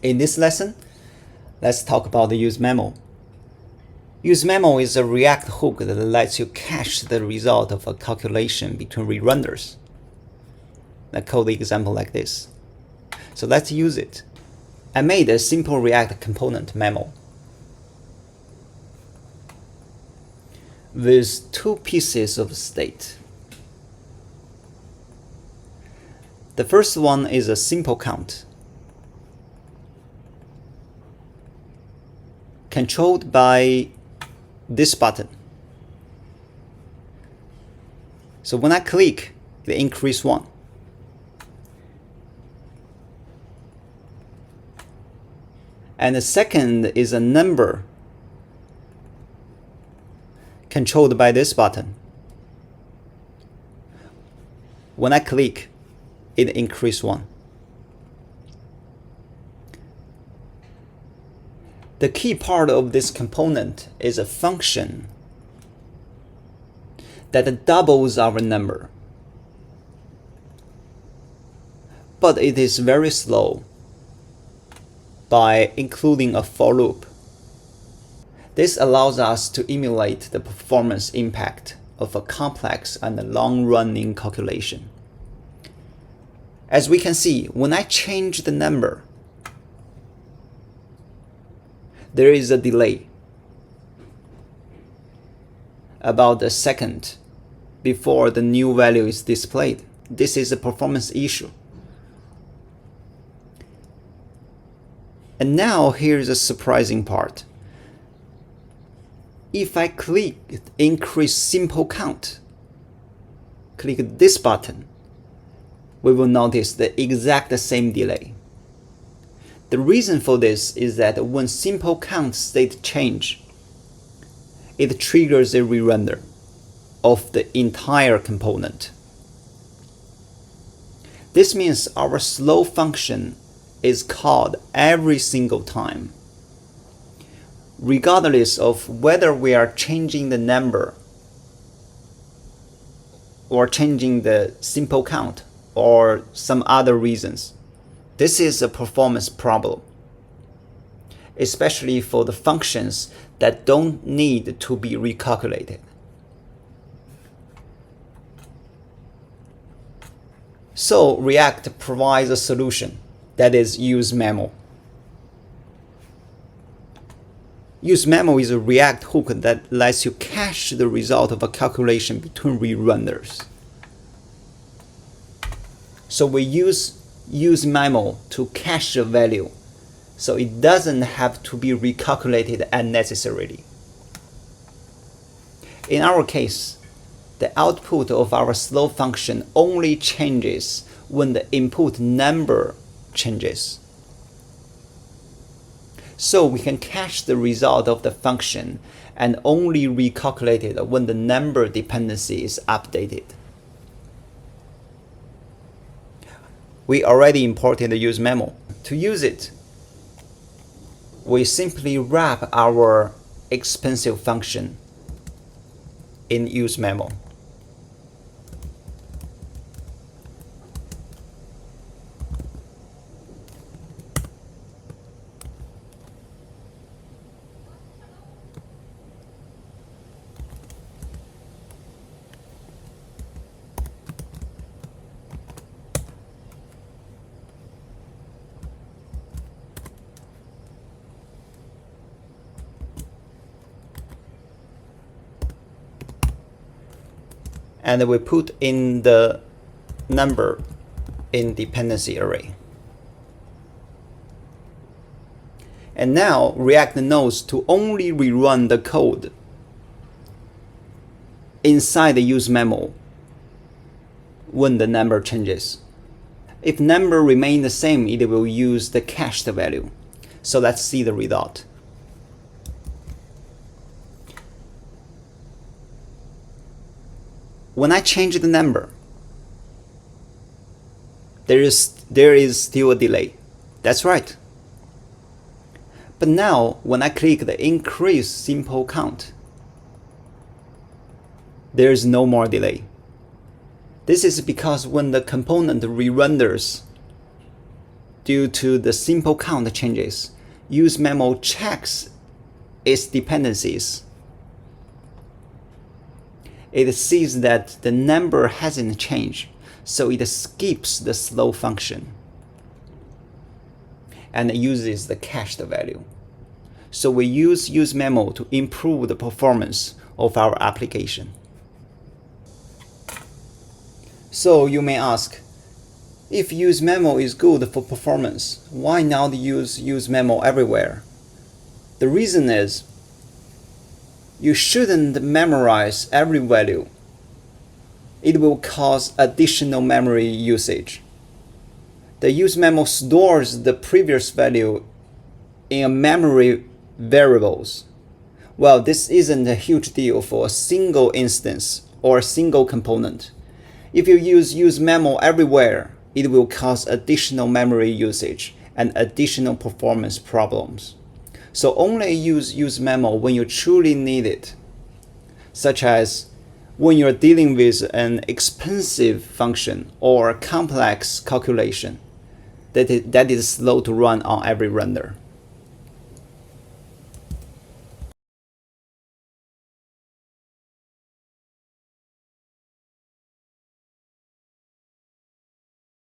In this lesson, let's talk about the useMemo. useMemo is a React hook that lets you cache the result of a calculation between rerenders. Let's code the example like this. So let's use it. I made a simple React component memo with two pieces of state. The first one is a simple count, controlled by this button. So when I click, it increases 1. And the second is a number controlled by this button. When I click, it increases 1. The key part of this component is a function that doubles our number, but it is very slow by including a for loop. This allows us to emulate the performance impact of a complex and long-running calculation. As we can see, when I change the number, there is a delay about a second before the new value is displayed. This is a performance issue. And now here's a surprising part. If I click increase simple count, click this button, we will notice the exact same delay. The reason for this is that when simple count state change, it triggers a rerender of the entire component. This means our slow function is called every single time, regardless of whether we are changing the number or changing the simple count or some other reasons. This is a performance problem, especially for the functions that don't need to be recalculated. So React provides a solution that is useMemo. useMemo is a React hook that lets you cache the result of a calculation between rerenders. So we use useMemo to cache a value, so it doesn't have to be recalculated unnecessarily. In our case, the output of our slow function only changes when the input number changes. So we can cache the result of the function and only recalculate it when the number dependency is updated. We already imported the useMemo. To use it, we simply wrap our expensive function in useMemo. And we put in the number in dependency array. And now React knows to only rerun the code inside the useMemo when the number changes. If number remains the same, it will use the cached value. So let's see the result. When I change the number, there is still a delay. That's right. But now, when I click the increase simple count, there is no more delay. This is because when the component re-renders, due to the simple count changes, useMemo checks its dependencies. It sees that the number hasn't changed, so it skips the slow function and uses the cached value. So we use useMemo to improve the performance of our application. So you may ask, if useMemo is good for performance, why not use useMemo everywhere? The reason is, you shouldn't memorize every value. It will cause additional memory usage. The useMemo stores the previous value in a memory variables. Well, this isn't a huge deal for a single instance or a single component. If you use useMemo everywhere, it will cause additional memory usage and additional performance problems. So only use useMemo when you truly need it, such as when you're dealing with an expensive function or complex calculation that is slow to run on every render.